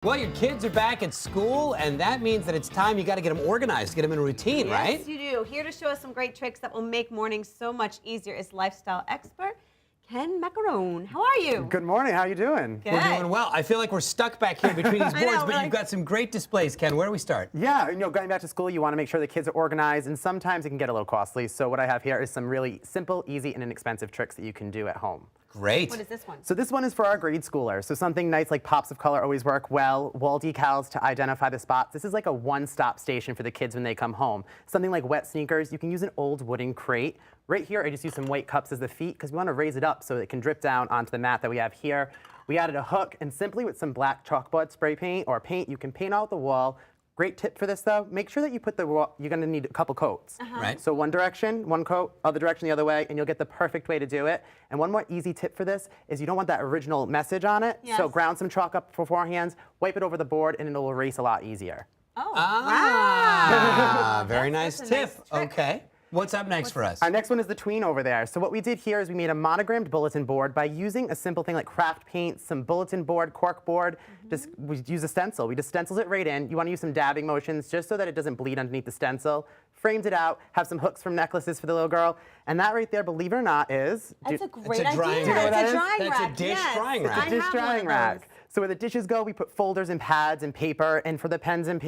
Well, your kids are back at school, and that means that it's time you got to get them organized, get them in a routine, right? Yes, you do. Here to show us some great tricks that will make mornings so much easier is lifestyle expert Ken Macarone. How are you? Good morning. How you doing? Good. We're doing well. I feel like we're stuck back here between these I boards, know, but you've got some great displays, Ken. Where do we start? Yeah, going back to school, you want to make sure the kids are organized, and sometimes it can get a little costly. So what I have here is some really simple, easy, and inexpensive tricks that you can do at home. Great. What is this one? So this one is for our grade schoolers. So something nice like pops of color always work well. Wall decals to identify the spots. This is like a one-stop station for the kids when they come home. Something like wet sneakers, you can use an old wooden crate. Right here, I just use some white cups as the feet because we want to raise it up so it can drip down onto the mat that we have here. We added a hook, and simply with some black chalkboard spray paint or paint, you can paint out the wall. Great tip for this though, make sure that you put the wall, you're gonna need a couple coats. Right. So one direction, one coat, other direction the other way, and you'll get the perfect way to do it. And one more easy tip for this is you don't want that original message on it. Yes. So ground some chalk up beforehand, wipe it over the board, and it'll erase a lot easier. Oh, Ah, wow. very nice That's a tip. nice trick. Okay. What's up next for us? Our next one is the tween over there. So what we did here is we made a monogrammed bulletin board by using a simple thing like craft paint, some bulletin board, cork board. We use a stencil. We just stencils it right in. You want to use some dabbing motions just so that it doesn't bleed underneath the stencil. Framed it out, have some hooks from necklaces for the little girl. And that right there, believe it or not, is... That's a great a drying idea. rack. It's that a is? drying That's a rack. dish yes. drying rack. I It's a dish have one drying of rack. those. So where the dishes go, we put folders and pads and paper, and for the pens and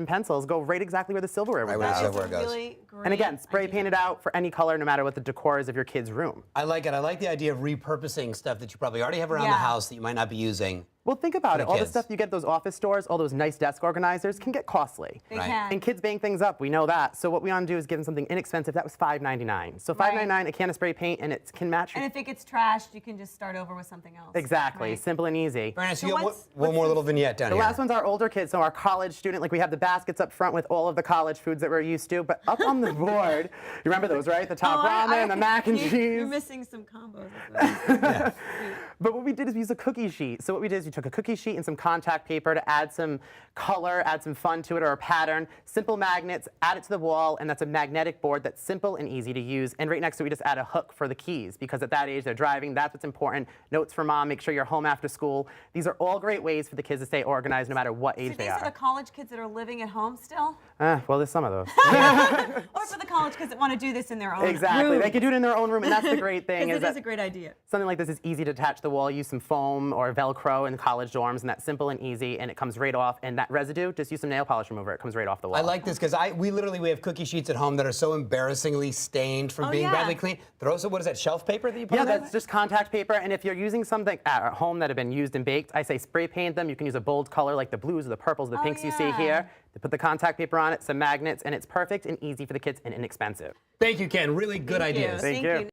pencils go right exactly where the silverware Right would where the go. silverware That's a goes. really great And again, spray idea. paint it out for any color, no matter what the decor is of your kid's room. I like it. I like the idea of repurposing stuff that you probably already have around the Yeah. house that you might not be using. Well, think about For it. the All the kids. stuff you get at those office stores, all those nice desk organizers can get costly. They Right. can. And kids bang things up, we know that. So what we want to do is give them something inexpensive. That was $5.99. So $5.99, a can of spray paint, and it can match your... And if it gets trashed, you can just start over with something else. Exactly, Right. simple and easy. Very nice. So You got what's one more this? little vignette down The here. last one's our older kids, so our college student, like we have the baskets up front with all of the college foods that we're used to, but up on the board, you remember those, right? The top ramen, the mac and cheese. You're missing some combos. But what we did is we used a cookie sheet. So what we did is we took a cookie sheet and some contact paper to add some color, add some fun to it or a pattern. Simple magnets, add it to the wall, and that's a magnetic board that's simple and easy to use. And right next to it, we just add a hook for the keys because at that age they're driving. That's what's important. Notes for mom, make sure you're home after school. These are all great ways for the kids to stay organized no matter what age So they these are the are. college kids that are living at home still? Well, there's some of those. Or for the college kids that want to do this in their own Exactly. room? They can do it in their own room, and that's the great thing. Because is it is that a great idea. Something like this is easy to attach to the wall. Use some foam or Velcro in college dorms, and that's simple and easy, and it comes right off. And that residue, just use some nail polish remover. It comes right off the wall. I like this because we have cookie sheets at home that are so embarrassingly stained from Oh, being yeah. badly cleaned. They're also, what is that, shelf paper that you put Yeah, on there? that's just contact paper. And if you're using something at home that have been used and baked, I say spray paint them. You can use a bold color like the blues or the purples, the Oh, pinks you see yeah. here. To put the contact paper on it, some magnets, and it's perfect and easy for the kids and inexpensive. Thank you, Ken. Really good Thank you. ideas. Thank you.